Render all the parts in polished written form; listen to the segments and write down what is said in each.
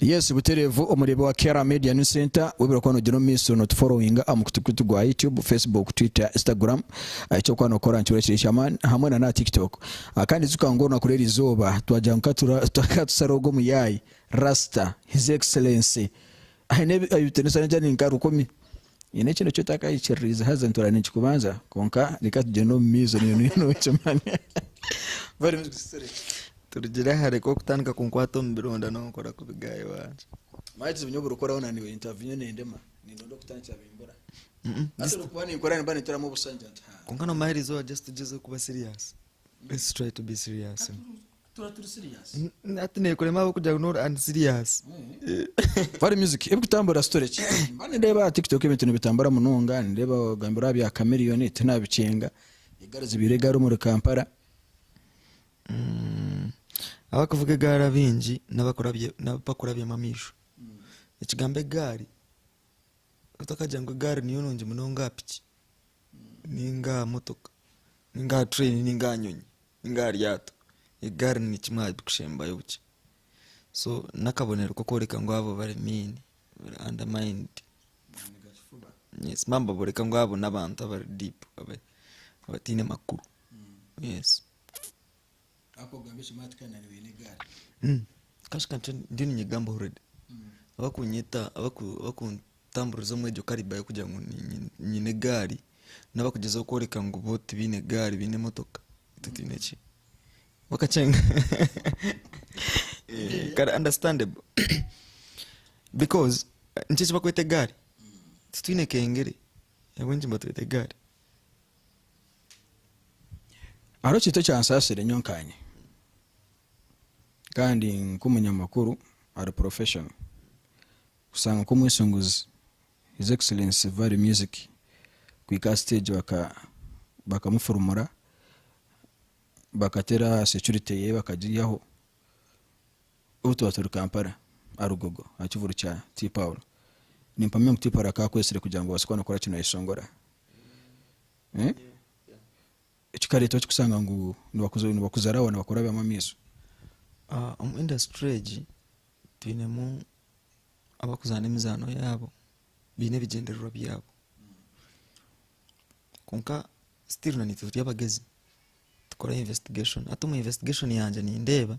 Yes, buterevu omurebe wa Kera Media News Center webera kwano gino miso not following amukutukutu gwa YouTube, Facebook, Twitter, Instagram aicho kwano kora nchura chirishaman hamwe na TikTok. Kandi zukangona kureri zoba twajankatura twakatusarogo muyayi Rasta His Excellency aine ayutenesa njani nkaru komi ine kino cyo takayiciriza hazantura n'ikikubanza konka rikatu gino mizo niyo cyamani bari muzisere turugira hare ko kutandika kunkwato mbironda no kora kubigaye wanje maji zinyobora ukora onaniwe interview nendema nindo kutancha bimbura ase rukwani ikora nibane turamo busanja kunkano mahirizo just kuba serious. Let's try to be serious. Turi serious atine kore mabo kujya ignore and serious. Bari music ebikutambura storage bane ndeba TikTok ibintu bitambara mununga ndeba gambura bya Chameleone tunabicenga igarazi biregaro muri Kampala. Abakuvuga gara bingi n'abakurabye mamisho ikigambe gari utakajya ngo gari niyo nonje munonga piki ninga motoka ninga train ninga nyonyi ninga ryato igari ni kimwe bikushemba yuki so nakabonera ko koreka ngo abo bari mini undermined. Yes, mamba boreka ngo abo nabantu abari deep abatine makuru. Yes, ako gambisha matkana ni gari kashika ndini nyigambo already abakunyita abakuntamburiza mwejo kariba yo kujya ngo nyine gari nabakugezaho koreka ngo bote bine gari bine motoka tutineki bakacenga can understandable because nchichi bakwete gari tutine kengere yawenje mbatwete gari aro chito chansasire nyonkanye kandi nkumunyamakuru ari professional kusanga kumwisunguzi His Excellency Valley Music kwika stage bakamufurumura bakatera security ye bakajiyaho utwaturu Kampala arugogo akivuru cha T Paul nimpamye mutipara kakwesire kugira ngo basikwana kora kino isongora ikikarito cykusanga ngo nibakuzara wana bakora byamamizo industry twinemu abakuzana imizano yabo bine bigenderero byabo konka still na nitwe yabagezi tukora investigation atuma investigation yanje ni ndeba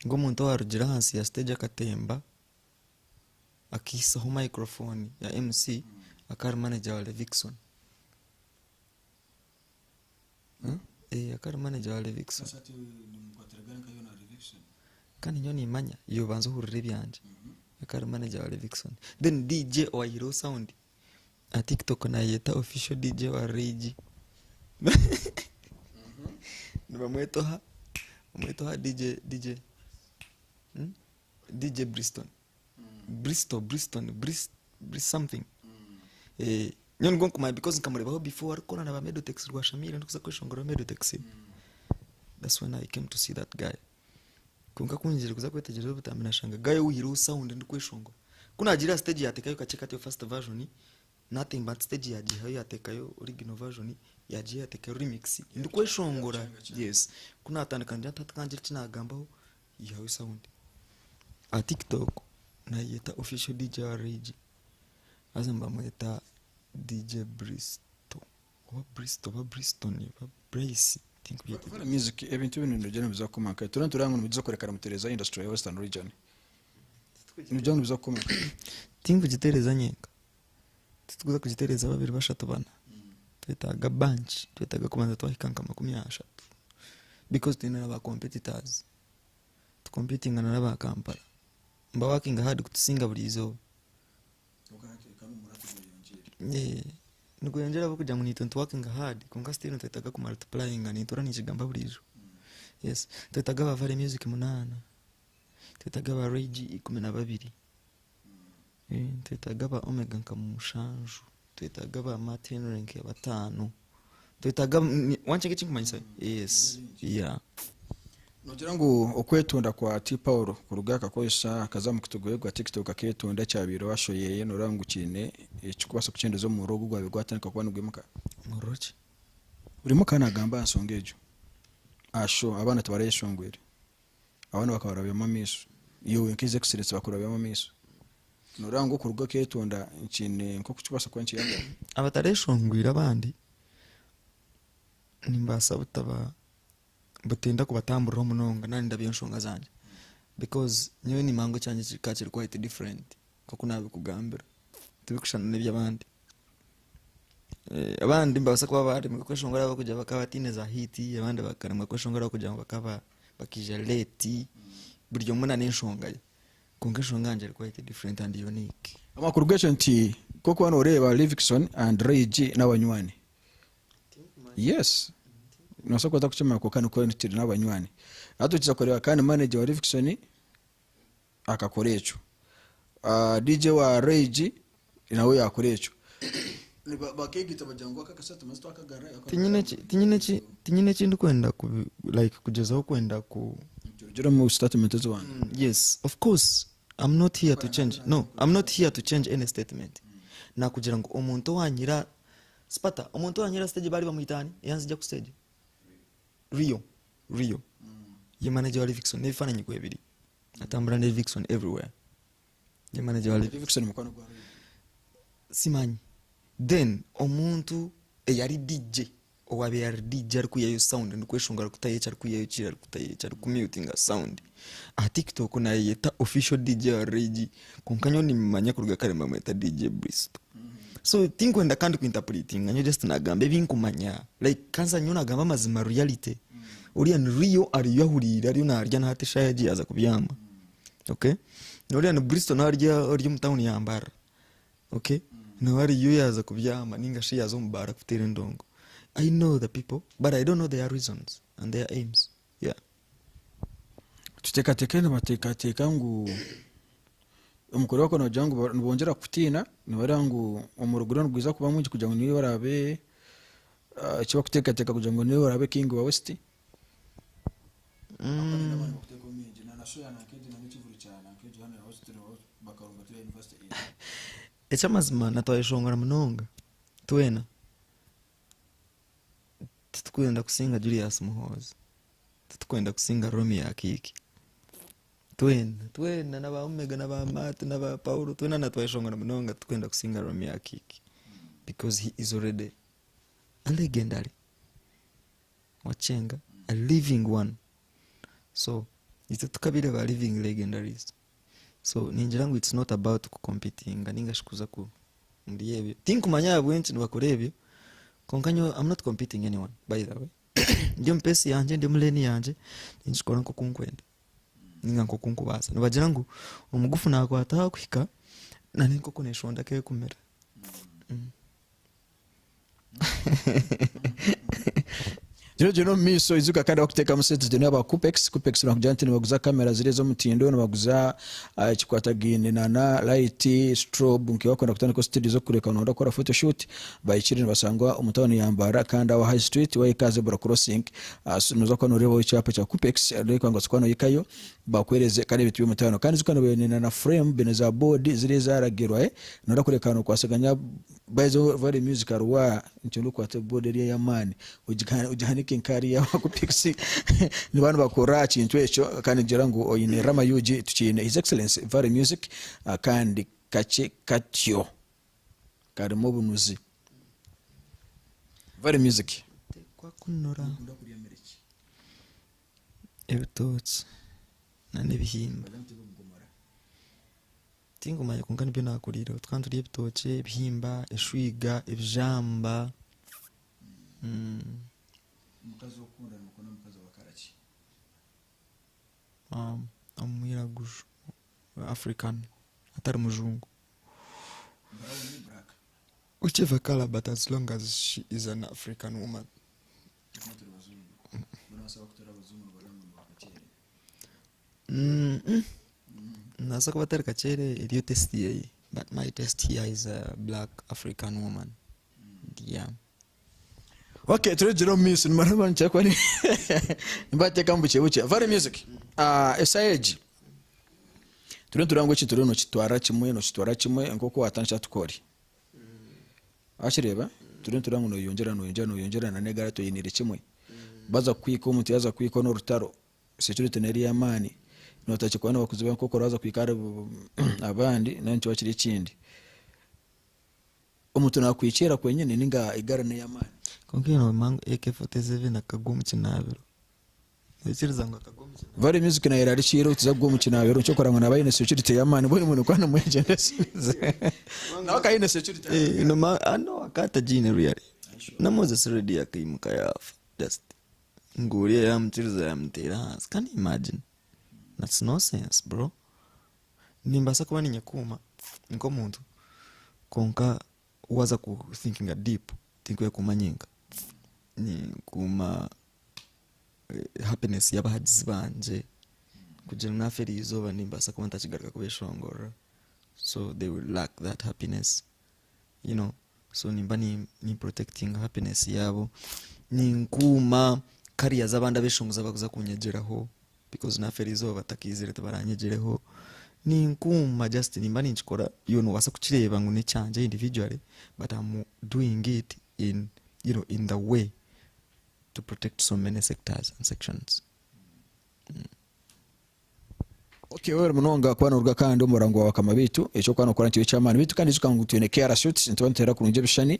ngo muntu warugira hansi ya stage akatemba akisaho microphone ya MC akari manager wa Levixon akari manager wa Levixon kandi nyoni imanya iyo banzo hurire byanje akari manager wa Levixon then DJ wa Hero Sound a TikTok na yeta official DJ wa Regi nibamwetoha DJ Bristol something nyon gonko my because nkamureba before ariko na ba Medotex rwa Shamira ndikuza kwishongora Medotex. That's when I came to see that guy. Kunga kunjira kuza kwetegereza butamina shanga guy Hero Sound ndikwishongora kunagira stage yatekayo kacheka yo first version nothing but stage yagihayo yatekayo original version yagiye yatekayo remix ndikwishongora. Yes, kuna atandukanye atakangira kinagambaho Hero Sound a TikTok na yeta official DJ wa Regi azamba mweta DJ Bristol ni Brace think we have music ebintu bintu njye bizakomaka turango bizakorekara mutereza industry ya Western region njye bizakomaka think kugitereza nyenga tutuguza kugitereza babiri bashatu bana twetaga bunch twetaga kubanza twahikanga 30 because tena aba competitors competing na aba Kampala mba working hard kutusinga bulizo nuko yongera bakujya ngo nitonto working hard konka still twetaga ku multiplying ani tora nikigamba bulizo. Yes, twetaga ba Valley Music 8 twetaga ba Regi 12 twetaga ba Omega nkamushanju twetaga ba Martin Rank ya 5 twetaga wancheke chinkumanyisa. Yes, yeah. Nogira ngo okwetunda kwa T Paul kurugaka koyesha akazamu kutugoye gwa TikTok aketunda cyabiro washoyeye norangukine ekikubasa kucendezo mu rugo gwa bigwatanka kwa nugwemuka muroche urimo kana gamba ansongejo asho abana tubareshongwere abana bakabarabya mamiso yo nkize excellence bakora bya mamiso norango kuruga ketonda nkine nko kuchibasa kwa nchi yanga abatareshongwira abandi nimbasa butaba butenda kubatambura munonga nani ndabyonshonga zanje because nyewe ni mango cyanje kikakiri quite different ko kunabe kugambira tubikushana n'ebyabandi abandi mbasa kuba bari mu kweshongora bakujya bakabatine za hiti abandi bakaremwa kweshongora kujya bakaba bakija leti buryo muna n'inshongaye kungeshonganje quite different and unique amakuru gesho nti koko hano ureba Livingston and Rage n'abanywani yes nasoko takuchema ko kandi ko ntiri n'abanywani atukiza kureba kandi manager wa Livingston akakorecho DJ wa Rage nawe yakorecho bakegita bajangwa kakasata masto akagara tinyine kindu kwenda ku like kujezaho kwenda ku jura mu statement zo wana yes of course I'm not here to change any statement na kugira ngo umuntu wanyira spata umuntu wanyira stage bari bamwitani yanzijya ku stage Rio ye manager wa Livingston nebifananye ku ebiri atambura ne Livingston everywhere ye manager wa Livingston mukwano gwa simanyi then omuntu eyari DJ owabe yari DJ ari kuyayo sound ndikweshongara kutayecha ari kuyayo kira ari kutayecha ari kumuting sound a TikTok na yeta official DJ Rage konkanyo ni manya kuruga karemba mweta DJ Brist so tinkwenda kandi kuinterpreting anyo just nagambe binkumanya like kanza nyona gamba mazima reality uriya ni Rio ari yahurira ari narya na hati shayaji aza kubyama okay uriya ni Bristol narya mtown yambara okay no ari yo yaza kubyama ninga shi yazo mubara kutera ndongo I know the people but I don't know their reasons and their aims yeah tutekatekene batekateka ngo umukuru wako no jangu bongera kutina nibarangu umuruguro rwiza kuba mwinji kugira ngo niwe barabe kiba kutekateka kugira ngo niwe barabe king wa West echa mazima natwayishongora munonga twena tukwenda kusinga Julius Muhozi tukwenda kusinga Romi ya Kiki twena na ba Omega na ba Matt na ba Paulo twena natwayishongora munonga tukwenda kusinga Romi ya Kiki because he is already a legendary wachenga a living one so ito tukabire ba living legendaries so ninjirangu it's not about competing ninga shikuza ku ndiyebyo tinkumanya abwenchi nibakorebyo konkanyo I'm not competing anyone by the way ndio mpesi yanje ndio muleni yanje ninjikora nko kunkwenda ninga nko kunkubasa nibagirangu umugufu nako atakwika na niko kuneshonda ke kumera Jino miso izuka kandi bakuteka musete de naba Cupex nakujantini baguza kamera zile zo mutindo no baguza kikwata gine na light strobe nkiwako nakutana ko studio zo kureka no ndakora photoshoot bayikirina basangwa umutawani yambara kandi wa high street wa ikaze bra crossing nuzo ko noreba icyapa cya Cupex ariko ngo skwano yikayo bakwereze kandi bitu y'umutawano kandi zukano benena na frame beneza board zile zaragirwa no ndakureka no kwasaganya bazo very musical wa ntindo kwate board eri ya mani ujihani kinkari ya Cupex ni bantu bakora kintu echo kandi ngira ngo oyine rama yuji tukine his excellence very music kandi kache katyo kari mu bunuzi very music kwa kunora ebitots na nebihimba tingumanya kunkani byo nakurira twanduriye ebitoche ebihimba eshwiga ebijamba mukazi okunda nukona mukazi wakaraki amwiragujo African atari mujungu whichever color but as long as she is an African woman nasa ko batari kachere iriyo test yeye but my test here is a black African woman yeah. Okay, turejero miss maraba nchakwa ni mbate kambuche buche very music SIG turango kituro no kitwara kimwe nkoko watansha tukori ashireba turango no yongera na negara to yinire kimwe baza kwiko umuti yaza kwiko no rutaro security neri yamani notache kwa bakuzi bankoko raza kwikara abandi nancyo bakiri ikindi omuntu nakwicira kwenyene ninga igarane y'amani konkino mango AK47 akagumu kinabiro ekiriza ngo akagumu kinabiro vale music na irari chiro tuzagwo kinabiro cyo korangwa nabayine security y'amani boye umuntu kwana mwenjende nawe kayine security no ma ano akata jine really na Moses ready akayimuka yafa just nguriye yamtiriza yamtera hasi. Can you imagine? That's no sense, bro. Nimbasa kuba ni nyakuma nko muntu konka waza ku thinking a deep think ya kumanyinga ni kuma happiness y'abahagizi banje kugira na feri izoba nimbasa kuba ntakigaruka kubeshongora, so they will lack that happiness, you know. So nimba ni protecting happiness yabo ni nkuma kariya z'abandi abeshongoza baguza kunyegeraho because na feri izoba batakizire tabaranyegereho ni nkuma just nimba ninchikora you know wasa kukireba ngo ne cyanje individually, but I'm doing it in, you know, in the way to protect so many sectors and sections. Okay, wewe munonga kwana urga kandi umurango wa kamabitu echo kwana ukora ntiwe cyamana bitu kandi izuka ngutuyene kera shoot ntwantera kurunje bishani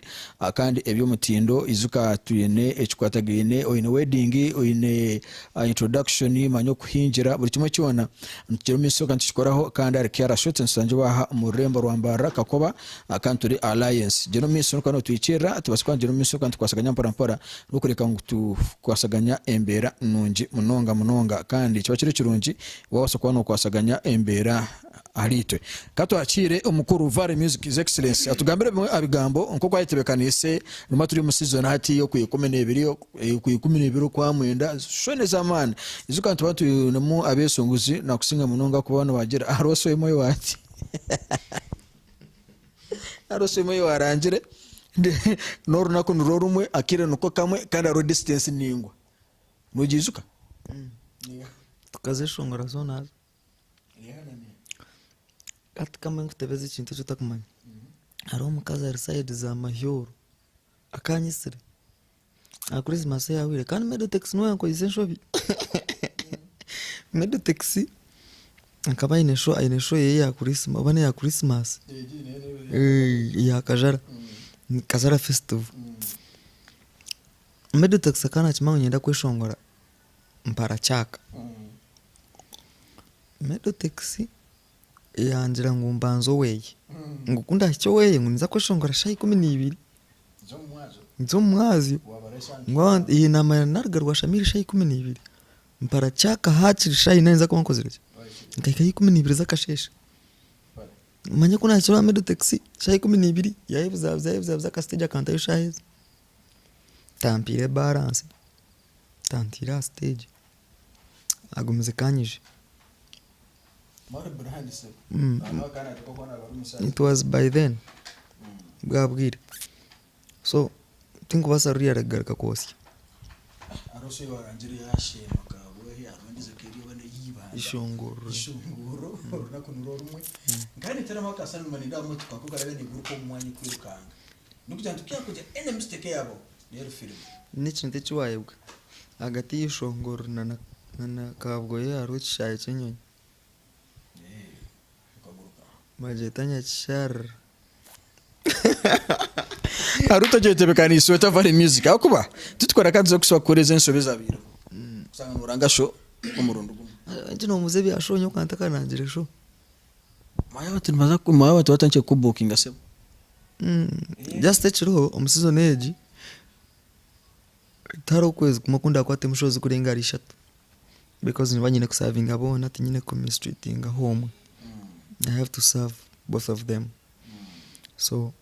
kandi ebyo mutindo izuka tuyene echikwatagine oyine wedding oyine introduction manyo kuhinjira buri kimwe cyona ntiro miso kandi chikoraho kandi ari kera shoot nsanje baha murembo rwambara kakoba akanturi alliance jeno miso kwana tuyicira tubasikwa jeno miso kandi kwasaganya mpora nukureka ngutu kwasaganya embera nunji munonga kandi cyo kiri kirunji wose kwana kwasaganya embera aritwe kato akire umukuru Vale Music is Excellence atugambire bimwe abigambo nko kwayitebekanise numa turi mu season hati yo kuyikumene kwa mwenda shone zamani izuka ntubatu nemu abesonguzi na kusinga munonga kubana bagira aroso moyo wati aroso moyo warangire noru nako nurorumwe akire nuko kamwe kandi aro distance ningwa mugizuka tukaze shongora zona ati kama ngutebeze ikintu cyutakumanya ari umukaza reside za Mahoro akanyisire a Christmas yawire kandi Medotex no yanko isenshobi Medotex akaba ine show ye ya Christmas bane ya Christmas ya Kajara festival Medotex kana chimango nyenda kweshongora mpara chaka Medotex yanjira ngumbanzo weye ngukunda cyo weye ngunza kweshongora shayi 12 nzo mwazi ngwa iyi nama nargarwa shamiri shayi 12 mpara chaka hachiri shayi nenza ko nkozire ngakayi 12 zakashesha manya kuna cyo Medotex shayi 12 yayibuza ka stage akanta yo shayi tampire balance tantira stage agumize kanyije. It was by then bwabwire so think basa rya garka kosi arose warangire yashema kawe arondize kiriyo bane yiba ishongoro nako nurorumwe ngani tera makasa numanira mu tukakugara bene guruko mwanya kwirukanga nukujya tukyakuja ene mistake yabo rero film n'ikindi cy'wayebwa agati y'ishongoro na kabwo yaro cyaye cyenyonyi majetanya char haruto jetebekani sweta Vale Music akuba tutwara kazo kuswa koreza ensobeza biro usanga nuranga show umurundo gumwe no muzebi ashonyo kanta kanangire show maya batumaza kumaya batu batanche ku booking asebo just echiro omuseason age taro kwezi kumakunda kwate mushozi kurenga 3 because nibanyine kuserving abona tinyine communicating home. I have to serve both of them. So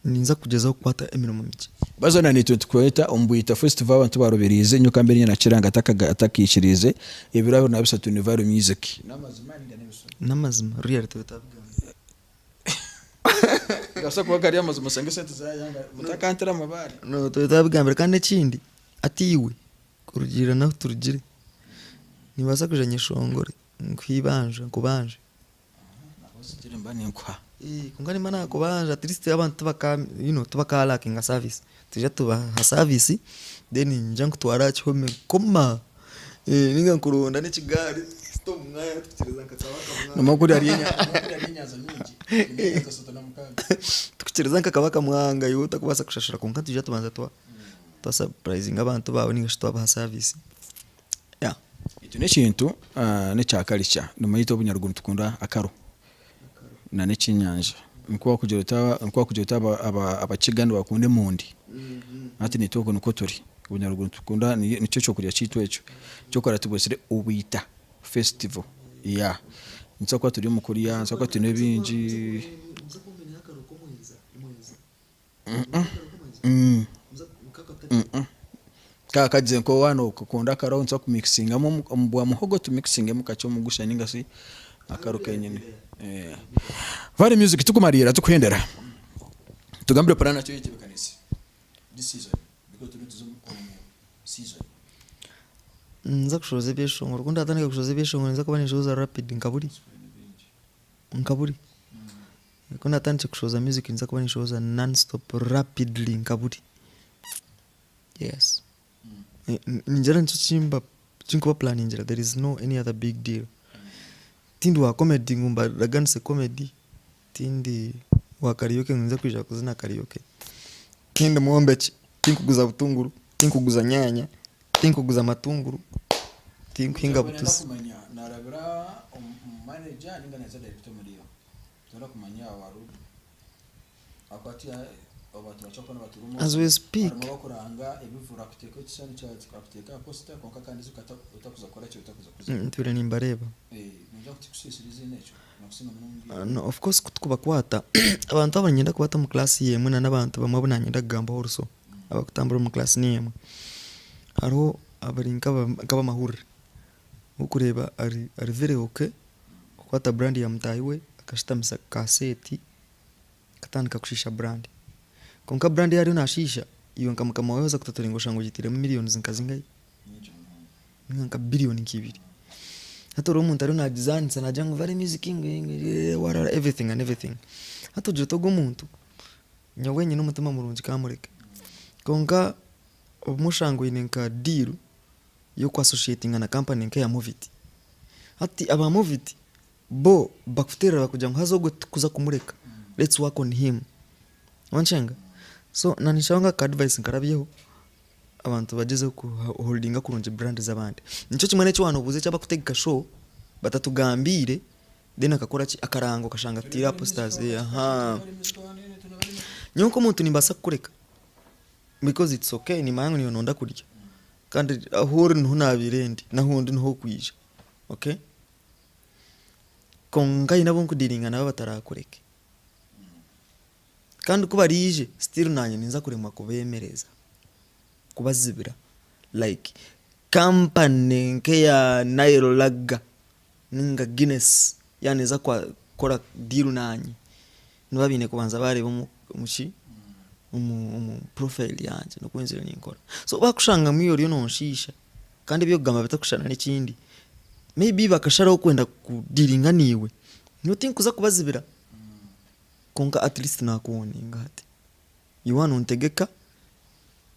ninza kugezaho kwata emirimo mike bazana ni 20 ombuyita festival abantu baroberize nyuka mbere na kiranga atakishirize ibirabo na bisatu ni Vale Music namazima reality bitavuga gasa kuba kari amazima sange sente za yanga mutakantira amabari no tutavuga mbere kandi kindi atiwe kurugira naho turugire nibaza kujanye shongore nkwibanje kubanje kungani mana kubanja at least abantu baka tubaka lacking a service tuje tuba ha service then njya kutwara cyome koma ninga kurunda n'ikigari Tom mwaya tukireza nkakabaka mwanga namakuri ari inyaza nyingi inyaza na mukaga tukireza nkakabaka mwanga yuta kubasa kushashira konka tuje tubanza twa surprising abantu bawe ningashi twabaha service ya ito nekintu ne cyakaricha numayito bunyaruguru tukunda akaro na nekinyanja nkuwa kujota abakiganda bakunde mundi ati nitoko nuko turi bunyaruguru tukunda nicyo cyo kurya cyitwa eco cyo kora tubosire ubita festival ya ntsako turi mu kuriya ntsako tune binji kakaje ko wano kukunda karo ntsako mixinga mu bwa muhogo tu mixinga mu kacho mu gusha ningasi akaro kenyene Vale music tukumarira tukuhendera tugambire parana cyo yikibekanisi this season because tuzo season nza kushoza byeshongo rukunda atandika kushoza byeshongo nza kuba nishoza rapid nkaburi kuna atandika kushoza music nza kuba nishoza non stop rapidly nkaburi yes njera nchimba chinko plan njera there is no any other big deal tindi wa comedy ngumba raganse comedy tindi wa karaoke nza kwija kuzina karaoke kindi muombe tinkuguza butunguru tinkuguza nyanya tinkuguza matunguru tinkinga butusi narabira manager ninga neza director muriyo tora kumanya waru akwati abantu bachakona baturumo as we speak bakuranga ebivura kuteka cyane cyane kuteka posta konka kandi zukata utakuza kora cyo utakuza kuza tubire nimbareba nja kutisisirize necho nakusima mungi no of course kutukuba kwata abantu abanyenda kubata mu class yemwe n'abantu bamwe nyenda gamba horuso abakutambura mu class niyemwe haro abarinka kaba mahuri ukureba ari very okay kwata brand ya mtayiwe akashitamisa kaseti katandika kushisha brand konka brand yari unashisha iyo nkamukama waweza kutatoringosha ngo gitire millions nkazingai nka billion kibiri hato ro umuntu ari na design sana jango vale music what are everything hato joto go umuntu nyawenye n'umutima murungi kamureke konka umushango inenka deal yo kwa associating na company nke ya Moviti ati aba Moviti bo bakufutera bakujya ngo hazo kuza kumureka let's work on him wanchenga so nanishanga ka advice nkarabyeho abantu bageze ku holdinga kurunje brand z'abandi nico kimwe n'ecyo wano buze cyaba kutega show batatugambire then akakora akarango kashanga tira posters aha nyuko umuntu nimbasa kureka because it's okay ni mangu niyo nonda kurya kandi ahuri ntunabirendi nahundi nho kwisha okay konga inabo nkudiringa nabo batarakureke kandi kuba rije still nanye ninza kurema kubemereza kubazibira like company nke ya Nairo Laga ninga Guinness yaneza kwa kora deal nanye nibabine kubanza bareba umushi profile yanje no kwenzera ninkora so bakushanga mwiyo ryo nonshisha kandi byo gamba bitakushana n'ikindi maybe bakasharaho kwenda kudiringa niwe no think kuza kubazibira konka at least nakuoninga ati yiwana untegeka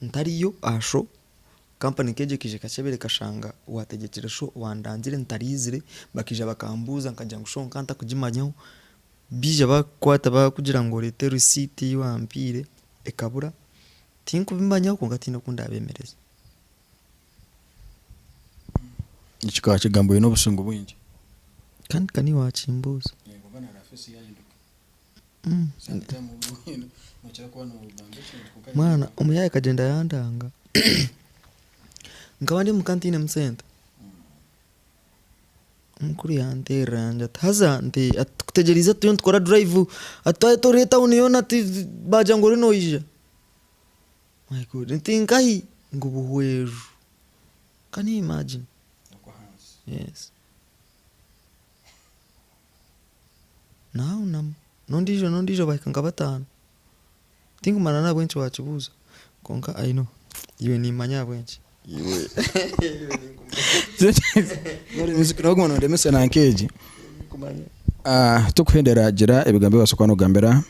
ntariyo asho company keje kije kachebere kashanga wategekere sho wandanzire ntarizire bakija bakambuza nkajya ngusho nkanta kujimanyaho bija bakwata bakugira ngo lete receipt yiwampire ekabura tinku bimbanyaho konga tino kundabemereza ikika kigambo no busungu bwingi kandi kani wachimbuza yego bana rafisi yahinduka sanitamu bwino mucyara kubana ubangashye mwana umuyaye kagenda yandanga ngabandi mu kantine msenta mukuri yanteranja tazante atukutegereza tuyo ntwara drive atwaye to leta uniona ati baja ngo rino ija my god ntinkahi ngo buhweju can you imagine yes now nondijo bakanga batanu tingumana na bwenci wachibuza konka I know iwe ni manya bwenci iwe ngore music rogono ndemese na nkeji kumanya tukuhendera gira ebigambe basokwana gambera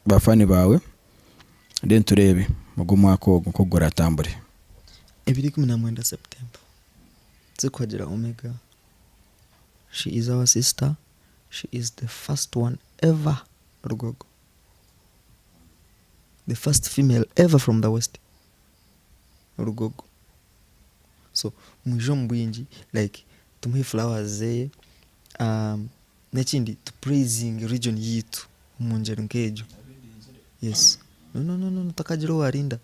bafani bawe den turebe mugumwako gukogora tambure 2019 September zikwagira Omega she is our sister. She is the first one ever, Rugogo. The first female ever from the West, Rugogo. So mwijo mbwinji like tumuhe flowers ze nekindi to praising region yitu munjero nkejo. Yes. No takajiro warinda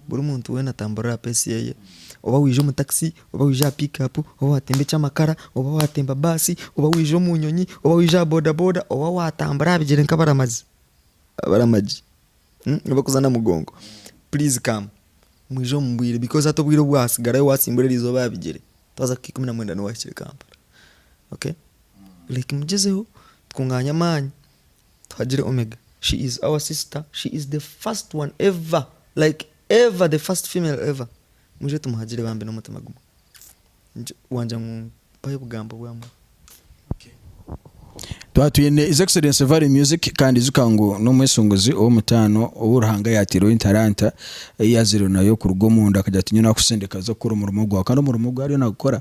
buri muntu wena tambura pesi yeye oba wijo mu taxi oba wija pick up oba watembe chamakara oba watemba basi oba wijo mu nyonyi oba wija boda boda oba watambura bigire nkabaramazi abaramaji oba kuzana mugongo. Please come mwijo mbwire because atobwire bwasigara wasimbure rizo babigire twaza kikumi na mwenda no wakire Kampala. Okay, like mjezeho tukunganya manyi twagire Omega. She is our sister. She is the first one ever, like ever, the first female ever. Muje tumuhagire bambe no mutima gumu wanja mu paye bugambo bwamu. Twatuyene His Excellency Valley Music kandi zukango no mwesunguzi o mutano uruhanga yatiro intaranta yaziro nayo ku rugo munda akajya tinyuna kusendeka zo kuri umurumo gwa kandi umurumo gwa ari nagukora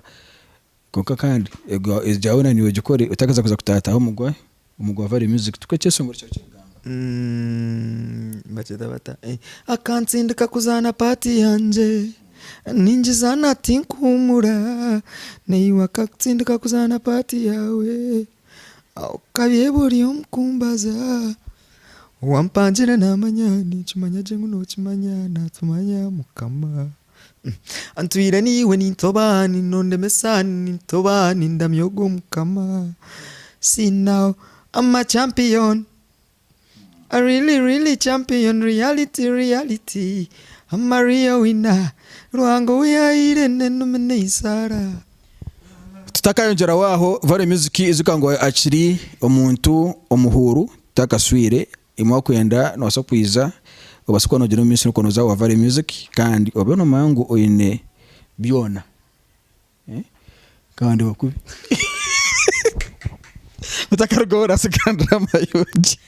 koka kandi ego ijawuna niwe gikore utakaza kuza kutataho umugwa Valley Music tukacesungura cyo kigamba bacheta bata akansindika kuzana party yanje ninjizana tinkumura neiwa akansindika kuzana party yawe kabiyeburi umkumbaza wampanjira namanyani chimanya jengu no chimanya na tumanya mukama antwira niwe nintobani nonde mesani nintobani ndamyogo mukama. See now I'm a champion, a really champion, reality. I'm a real winner. Ruhango ya irene numene isara. Tutakayongera waho Valley Music izukango akiri omuntu omuhuru takaswire imwa kwenda no wasakwiza obasukwa no gino minsi no za wa Valley Music kandi obono mangu oyine byona kandi bakubi utakarugora sikandra mayonji